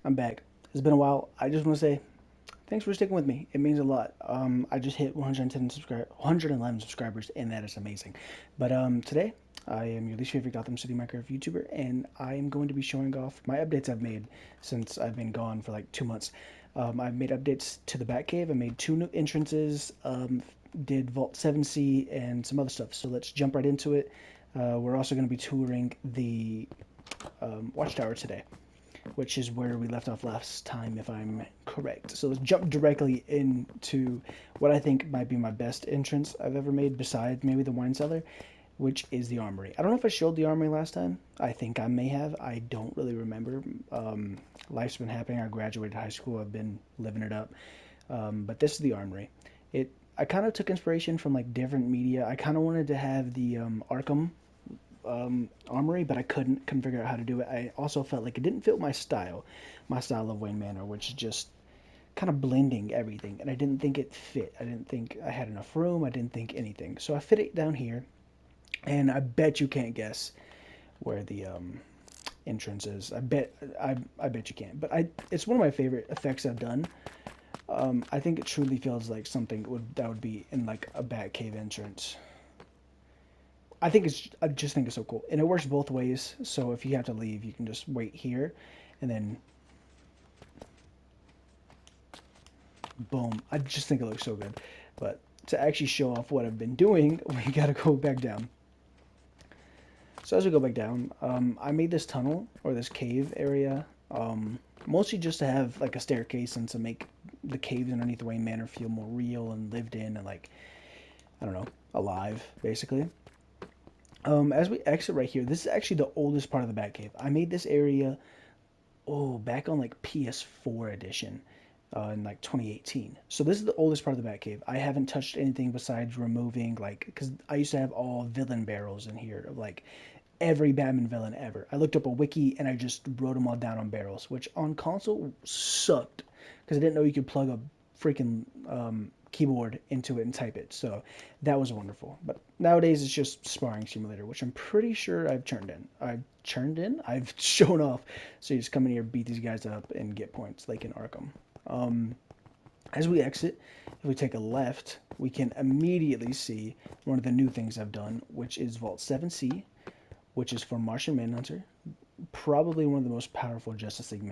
I'm back. It's been a while. I just want to say thanks for sticking with me. It means a lot. I just hit 111 subscribers, and that is amazing. But today, I am your least favorite Gotham City Minecraft YouTuber, and I am going to be showing off my updates I've made since I've been gone for like 2 months. I've made updates to the Batcave. I made two new entrances. Did Vault 7C and some other stuff. So let's jump right into it. We're also going to be touring the Watchtower today, which is where we left off last time, if I'm correct. So let's jump directly into what I think might be my best entrance I've ever made, besides maybe the wine cellar, which is the armory. I don't know if I showed the armory last time. I think I may have. I don't really remember. Life's been happening. I graduated high school. I've been living it up. But this is the armory. It. I kind of took inspiration from like different media. I kind of wanted to have the Arkham armory, but I couldn't figure out how to do it. I also felt like it didn't fit my style of Wayne Manor, which is just kind of blending everything, and I didn't think it fit. I didn't think I had enough room. I didn't think anything. So I fit it down here, and I bet you can't guess where the entrance is. I bet you can't. But it's one of my favorite effects I've done. I think it truly feels like something that would be in like a Batcave entrance. I just think it's so cool, and it works both ways. So if you have to leave, you can just wait here, and then boom. I just think it looks so good. But to actually show off what I've been doing, we gotta go back down. So as we go back down, I made this tunnel or this cave area, mostly just to have like a staircase and to make the caves underneath the Wayne Manor feel more real and lived in and like I don't know, alive basically. As we exit right here, this is actually the oldest part of the Batcave. I made this area back on like PS4 edition in like 2018. So this is the oldest part of the Batcave. I haven't touched anything besides removing like because I used to have all villain barrels in here of like every Batman villain ever. I looked up a wiki and I just wrote them all down on barrels, which on console sucked because I didn't know you could plug a freaking keyboard into it and type it. So that was wonderful. But nowadays it's just sparring simulator, which I'm pretty sure I've turned in. I've shown off. So you just come in here, beat these guys up, and get points like in Arkham. Um, as we exit, if we take a left, we can immediately see one of the new things I've done, which is Vault 7C, which is for Martian Manhunter, probably one of the most powerful Justice League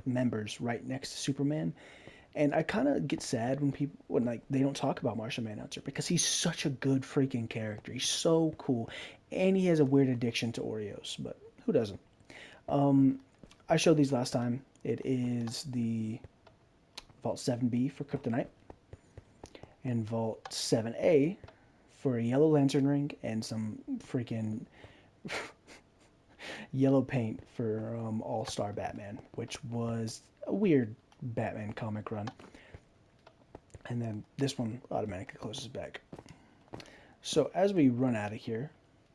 members right next to Superman. And I kind of get sad when like they don't talk about Martian Manhunter because he's such a good freaking character. He's so cool, and he has a weird addiction to Oreos. But who doesn't? Um, I showed these last time. It is the Vault 7B for Kryptonite and Vault 7A for a Yellow Lantern ring and some freaking yellow paint for All Star Batman, which was a weird Batman comic run. And then this one automatically closes back. So as we run out of here,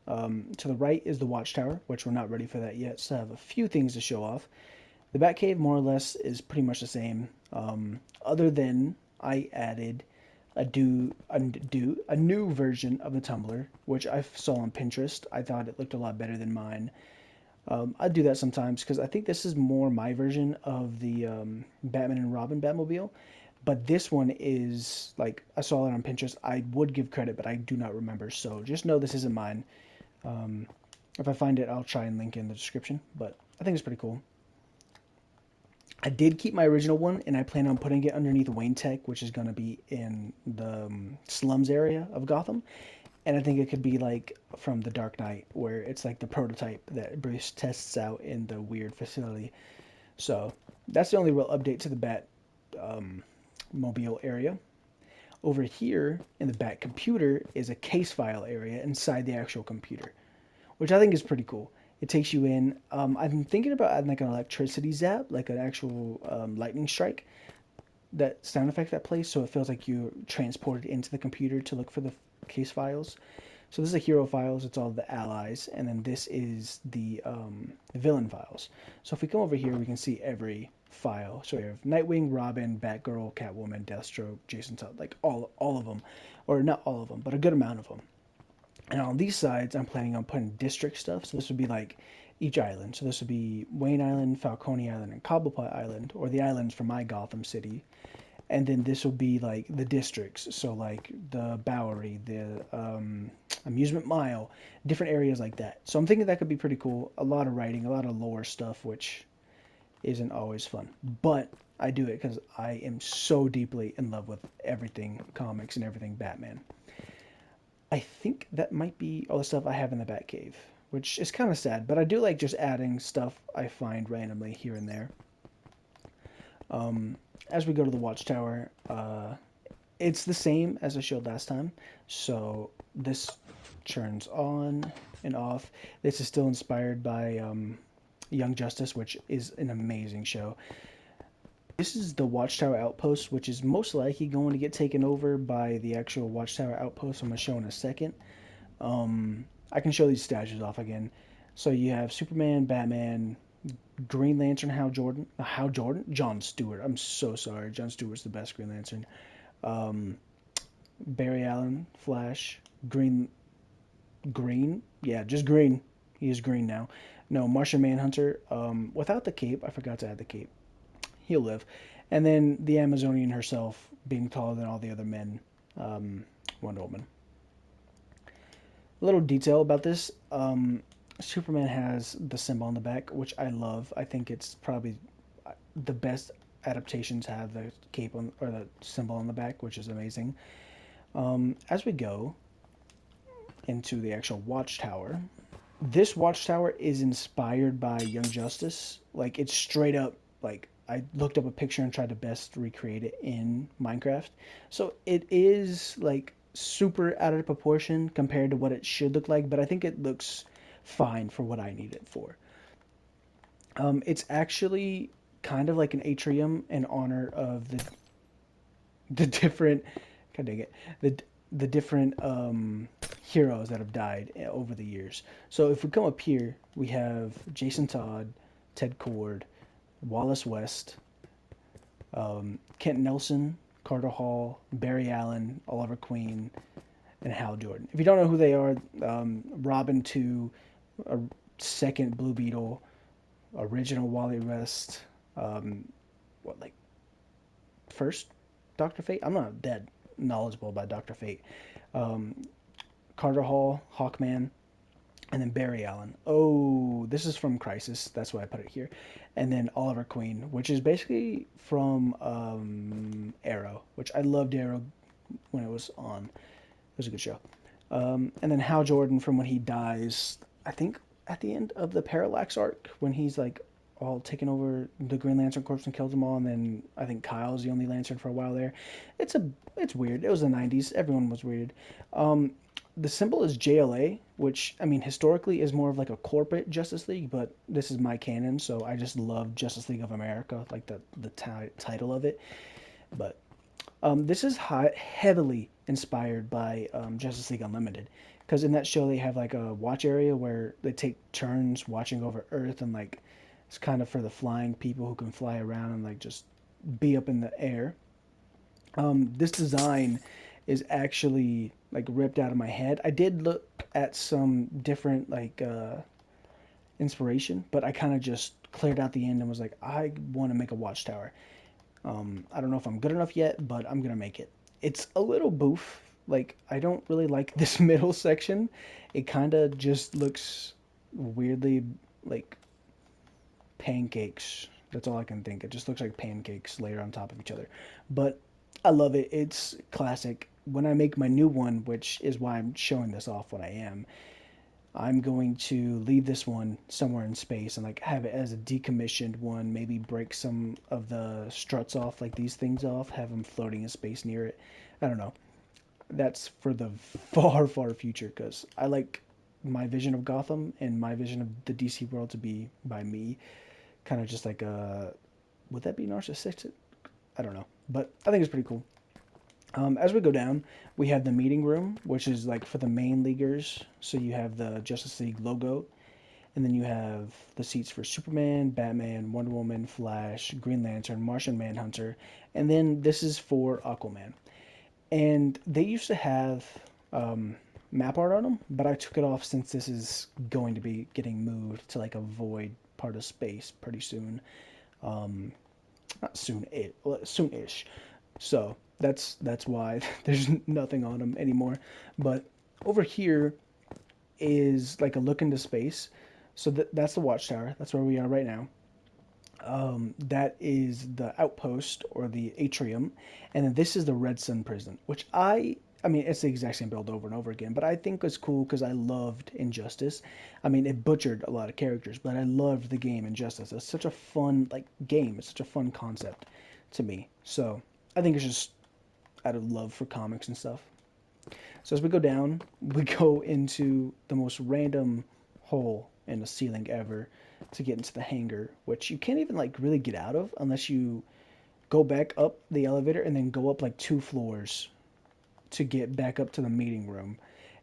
to the right is the Watchtower, which we're not ready for that yet, so I have a few things to show off. The Batcave, more or less, is pretty much the same, other than I added a new version of the Tumblr, which I saw on Pinterest. I thought it looked a lot better than mine. I do that sometimes because I think this is more my version of the Batman and Robin Batmobile. But this one is like I saw it on Pinterest. I would give credit, but I do not remember. So just know this isn't mine. Um, if I find it, I'll try and link in the description. But I think it's pretty cool. I did keep my original one, and I plan on putting it underneath Wayne Tech, which is going to be in the slums area of Gotham. And I think it could be like from The Dark Knight, where it's like the prototype that Bruce tests out in the weird facility. So that's the only real update to the Bat um, mobile area. Over here in the Bat computer is a case file area inside the actual computer, which I think is pretty cool. It takes you in. I'm thinking about adding like an electricity zap, like an actual lightning strike, that sound effect that plays, so it feels like you're transported into the computer to look for the case files. So this is the hero files, it's all the allies, and then this is the villain files. So if we come over here, we can see every file. So we have Nightwing, Robin, Batgirl, Catwoman, Deathstroke, Jason Todd, like all of them, or not all of them, but a good amount of them. And on these sides, I'm planning on putting district stuff. So this would be like each island. So this would be Wayne Island, Falcone Island, and Cobblepot Island, or the islands from my Gotham City. And then this will be like the districts, so like the Bowery, the Amusement Mile, different areas like that. So I'm thinking that could be pretty cool. A lot of writing, a lot of lore stuff, which isn't always fun. But I do it because I am so deeply in love with everything comics and everything Batman. I think that might be all the stuff I have in the Batcave, which is kind of sad, but I do like just adding stuff I find randomly here and there. Um, as we go to the Watchtower, it's the same as I showed last time. So this turns on and off. This is still inspired by Young Justice, which is an amazing show. This is the Watchtower Outpost, which is most likely going to get taken over by the actual Watchtower Outpost I'm going to show in a second. I can show these statues off again. So you have Superman, Batman, Green Lantern, Hal Jordan, John Stewart. I'm so sorry, John Stewart's the best Green Lantern. Um, Barry Allen, Flash, Green, yeah, just Green. He is Green now. No, Martian Manhunter. Without the cape, I forgot to add the cape. He'll live. And then the Amazonian herself, being taller than all the other men, Wonder Woman. A little detail about this. Superman has the symbol on the back, which I love. I think it's probably the best adaptations have the cape on or the symbol on the back, which is amazing. As we go into the actual watchtower, this watchtower is inspired by Young Justice. Like it's straight up like I looked up a picture and tried to best recreate it in Minecraft. So it is like super out of proportion compared to what it should look like, but I think it looks fine for what I need it for. It's actually kind of like an atrium in honor of the different, God dang it, the different heroes that have died over the years. So if we come up here, we have Jason Todd, Ted Kord, Wallace West, Kent Nelson, Carter Hall, Barry Allen, Oliver Queen, and Hal Jordan. If you don't know who they are, Robin 2, a second Blue Beetle, original Wally West, what like first Doctor Fate? I'm not that knowledgeable about Doctor Fate. Um, Carter Hall, Hawkman, and then Barry Allen. Oh, this is from Crisis. That's why I put it here. And then Oliver Queen, which is basically from Arrow, which I loved Arrow when it was on. It was a good show. And then Hal Jordan from when he dies, I think at the end of the Parallax arc, when he's like all taken over the Green Lantern Corps and kills them all, and then I think Kyle's the only Lantern for a while there. It's weird. It was the '90s. Everyone was weird. Um, the symbol is JLA, which I mean historically is more of like a corporate Justice League, but this is my canon, so I just love Justice League of America, like the title of it. But this is heavily inspired by Justice League Unlimited, because in that show they have like a watch area where they take turns watching over Earth, and like it's kind of for the flying people who can fly around and like just be up in the air. This design is actually like ripped out of my head. I did look at some different like inspiration, but I kind of just cleared out the end and was like, I want to make a watchtower. I don't know if I'm good enough yet, but I'm gonna make it. It's a little boof. Like I don't really like this middle section. It kind of just looks weirdly like pancakes. That's all I can think. It just looks like pancakes layered on top of each other. But I love it. It's classic. When I make my new one, which is why I'm showing this off when I am, I'm going to leave this one somewhere in space and like have it as a decommissioned one, maybe break some of the struts off, like these things off, have them floating in space near it. I don't know. That's for the far, far future because I like my vision of Gotham and my vision of the DC world to be by me. Kind of just like a, would that be narcissistic? I don't know, but I think it's pretty cool. As we go down, we have the meeting room, which is like for the main leaguers. So you have the Justice League logo, and then you have the seats for Superman, Batman, Wonder Woman, Flash, Green Lantern, Martian Manhunter, and then this is for Aquaman. And they used to have map art on them, but I took it off since this is going to be getting moved to like a void part of space pretty soon. Um, Not soon, soon-ish. So that's why there's nothing on them anymore. But over here is like a look into space. So that's the watchtower. That's where we are right now. That is the outpost or the atrium, and then this is the Red Sun prison, which I mean, it's the exact same build over and over again, but I think it's cool because I loved Injustice. I mean, it butchered a lot of characters, but I loved the game Injustice. It's such a fun like game. It's such a fun concept to me. So I think it's just out of love for comics and stuff. So as we go down, we go into the most random hole in the ceiling ever to get into the hangar, which you can't even like really get out of unless you go back up the elevator and then go up like 2 floors to get back up to the meeting room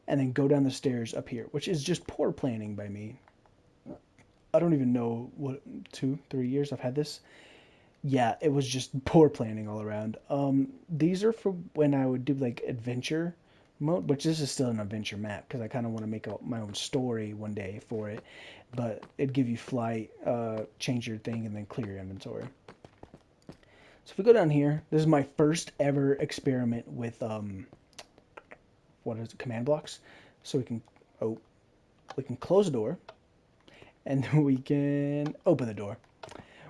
and then go down the stairs up here, which is just poor planning by me. I don't even know what 2, 3 years I've had this. Yeah, it was just poor planning all around. These are for when I would do like adventure mode, which this is still an adventure map because I kind of want to make my own story one day for it. But it'd give you flight, change your thing, and then clear your inventory. So if we go down here, this is my first ever experiment with what is it, command blocks. So oh we can close the door, and then we can open the door,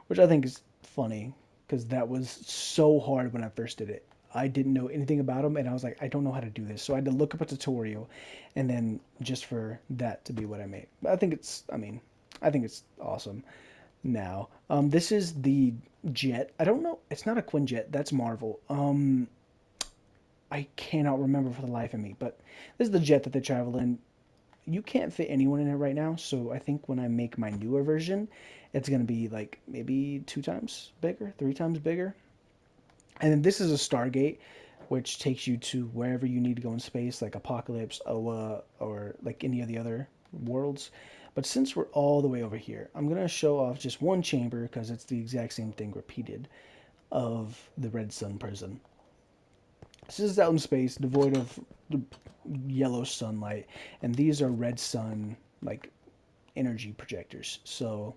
which I think is funny because that was so hard when I first did it. I didn't know anything about them, and I was like, I don't know how to do this. So I had to look up a tutorial, and then just for that to be what I made. But I think it's awesome now. This is the jet. I don't know. It's not a Quinjet. That's Marvel. I cannot remember for the life of me, but this is the jet that they travel in. You can't fit anyone in it right now, so I think when I make my newer version, it's gonna be like maybe 2 times bigger, 3 times bigger. And then this is a Stargate, which takes you to wherever you need to go in space, like Apocalypse, Oa, or like any of the other worlds. But since we're all the way over here, I'm gonna show off just one chamber because it's the exact same thing repeated of the Red Sun prison. This is out in space, devoid of the yellow sunlight, and these are red sun like energy projectors. So,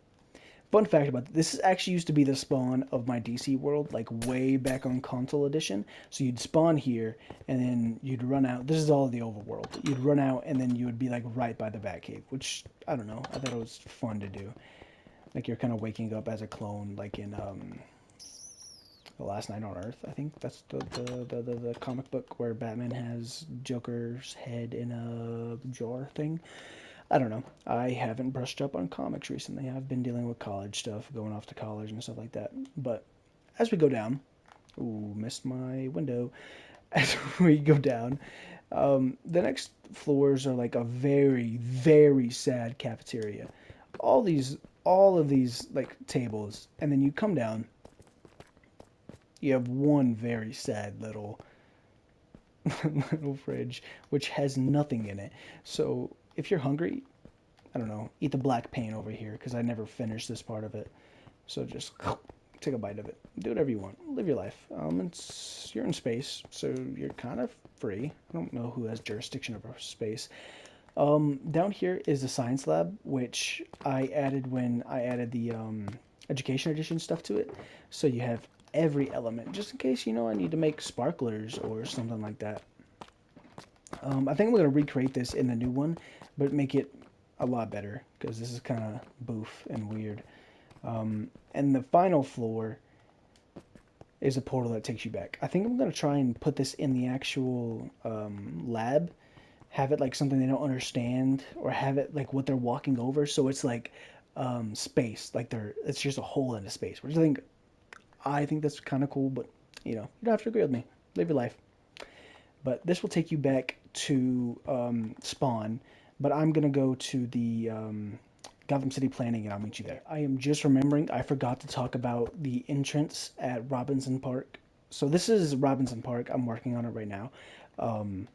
fun fact about this is actually used to be the spawn of my DC world, like way back on console edition. So you'd spawn here, and then you'd run out. This is all of the overworld. You'd run out, and then you would be like right by the Batcave, which I don't know. I thought it was fun to do. Like you're kind of waking up as a clone, like in the Last Night on Earth. I think that's the comic book where Batman has Joker's head in a jar thing. I don't know. I haven't brushed up on comics recently. I've been dealing with college stuff, going off to college and stuff like that. But as we go down, ooh, missed my window. As we go down, the next floors are like a very, very sad cafeteria. All these, all of these like tables, and then you come down. You have one very sad little little fridge which has nothing in it. So if you're hungry, I don't know, eat the black paint over here because I never finished this part of it. So just take a bite of it. Do whatever you want. Live your life. You're in space, so you're kind of free. I don't know who has jurisdiction over space. Down here is the science lab, which I added when I added the education edition stuff to it. So you have every element, just in case I need to make sparklers or something like that. I think I'm gonna recreate this in the new one, but make it a lot better because this is kind of boof and weird. And the final floor is a portal that takes you back. I think I'm gonna try and put this in the actual lab, have it like something they don't understand, or have it like what they're walking over, so it's like space, like it's just a hole into space. Which I think that's kind of cool, but you don't have to agree with me. Live your life. But this will take you back to Spawn, but I'm gonna go to the Gotham City Planning, and I'll meet you there. I am just remembering I forgot to talk about the entrance at Robinson Park. So this is Robinson Park. I'm working on it right now. Um,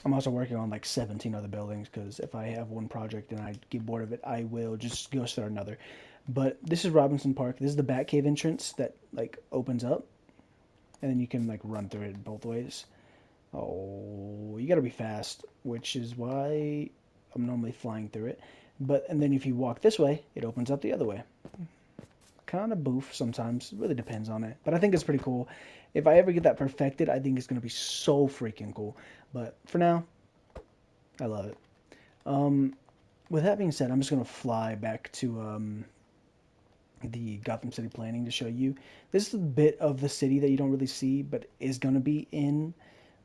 I'm also working on like 17 other buildings because if I have one project and I get bored of it, I will just go start another. But this is Robinson Park. This is the Batcave entrance that like opens up, and then you can like run through it both ways. Oh, you gotta be fast, which is why I'm normally flying through it. But, and then if you walk this way, it opens up the other way. Kind of boof sometimes. It really depends on it. But I think it's pretty cool. If I ever get that perfected, I think it's gonna be so freaking cool. But for now, I love it. Um, with that being said, I'm just gonna fly back to the Gotham City planning to show you. This is a bit of the city that you don't really see, but is gonna be in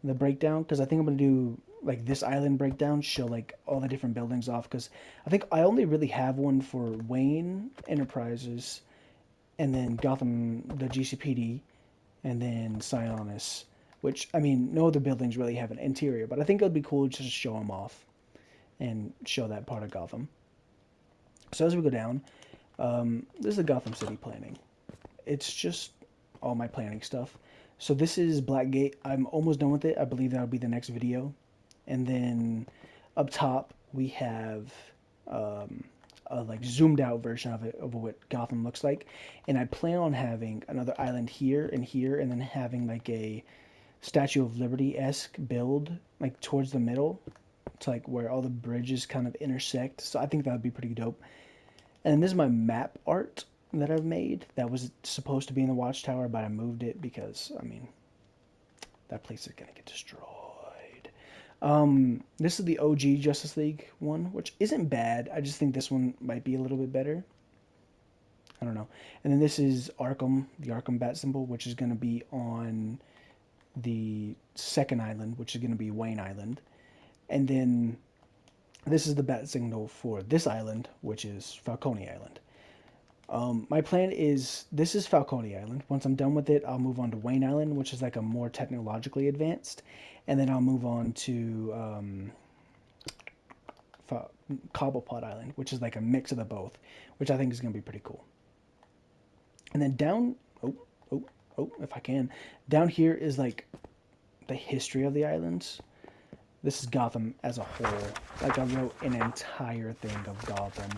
the breakdown because I think I'm gonna do like this island breakdown, show like all the different buildings off because I think I only really have one for Wayne Enterprises and then Gotham, the GCPD, and then Sionis. Which I mean, no other buildings really have an interior, but I think it would be cool just to show them off and show that part of Gotham. So as we go down, this is the Gotham City planning. It's just all my planning stuff. So this is Blackgate. I'm almost done with it. I believe that'll be the next video. And then up top we have um, a like zoomed out version of it of what Gotham looks like. And I plan on having another island here, and then having like a Statue of Liberty esque build like towards the middle. It's like where all the bridges kind of intersect. So I think that would be pretty dope. And this is my map art that I've made that was supposed to be in the Watchtower, but I moved it because, I mean, that place is going to get destroyed. This is the OG Justice League one, which isn't bad. I just think this one might be a little bit better. I don't know. And then this is Arkham, the Arkham bat symbol, which is going to be on the second island, which is going to be Wayne Island. And then this is the bat signal for this island, which is Falcone Island. My plan is this is Falcone Island. Once I'm done with it, I'll move on to Wayne Island, which is like a more technologically advanced, and then I'll move on to Cobblepot Island, which is like a mix of the both, which I think is going to be pretty cool. And then down, oh, oh, oh, if I can, down here is like the history of the islands. This is Gotham as a whole. Like I wrote an entire thing of Gotham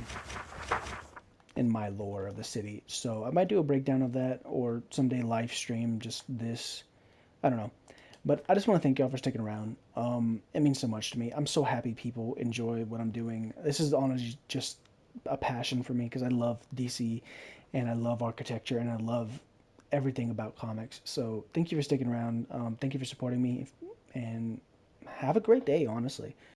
in my lore of the city. So I might do a breakdown of that or someday live stream just this. I don't know. But I just want to thank y'all for sticking around. It means so much to me. I'm so happy people enjoy what I'm doing. This is honestly just a passion for me because I love DC and I love architecture and I love everything about comics. So thank you for sticking around. Thank you for supporting me and have a great day, honestly.